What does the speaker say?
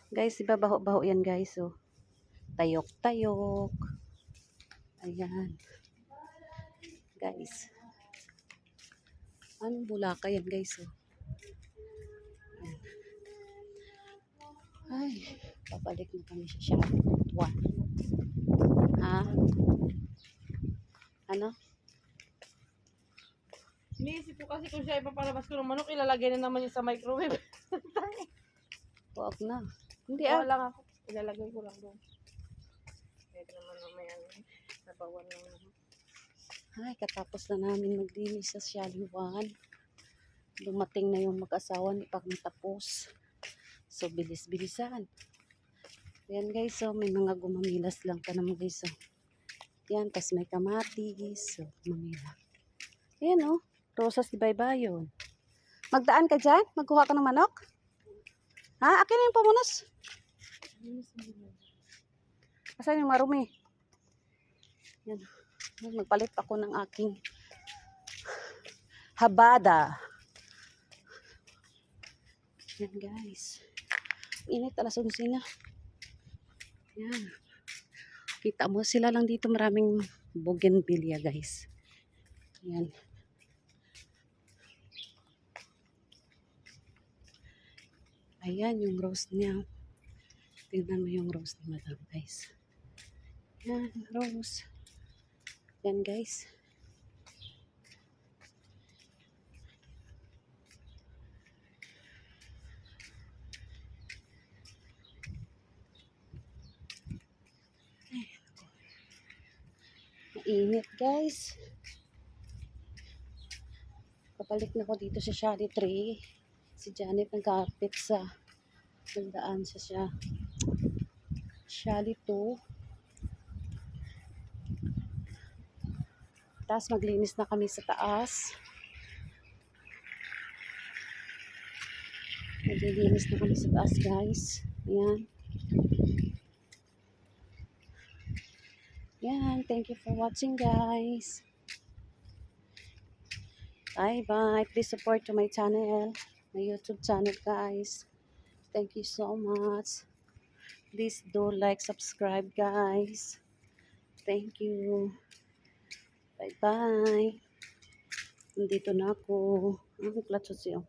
Guys, diba baho-baho yan guys. Oh. Tayok-tayok. Ayan. Guys. Anong bulaka yan guys? Oh. Ayan. Ay, babalik na kami sa shop. Ha? Ano? Iniisip ko kasi kung siya ipapalabas ko ng manok, ilalagay na naman yung sa microwave. Huwag na. Hindi Kaya lang ako, ilalagay ko lang doon. Pwede naman may ano, nabawan lang naman. Ay, katapos na namin maglinis sa Shaliwan. Dumating na yung mag-asawa ni Pag natapos. So, bilis-bilisan. Yan guys, so may mga gumamilas lang pa naman guys. So, yan, tas may kamatis. So, mamila. Yan oh, rosas di baybayon. Magdaan ka dyan? Magkuha ka ng manok? Ha? Akin na yung pamunas. Asan yung marumi? Yan. Magpalit ako ng aking habada. Yan guys. Init, alas 11 na. Yan. Kita mo sila lang dito, maraming bougainvillea guys. Yan. Ayan yung rose niya. Tingnan mo yung rose ni Madam guys. Yan, rose. Yan guys. Mainit guys. Kapalik na ko dito sa Shari Tree. Si Janet nagkapit sa nagdaan sa siya. Shari 2. Tapos maglinis na kami sa taas. Maglilinis na kami sa taas guys. Ayan. Yan. Thank you for watching guys. Bye bye. Please support to my channel. My YouTube channel guys. Thank you so much. Please do like, subscribe guys. Thank you. Bye bye. Nandito na ako. Ang platso siya.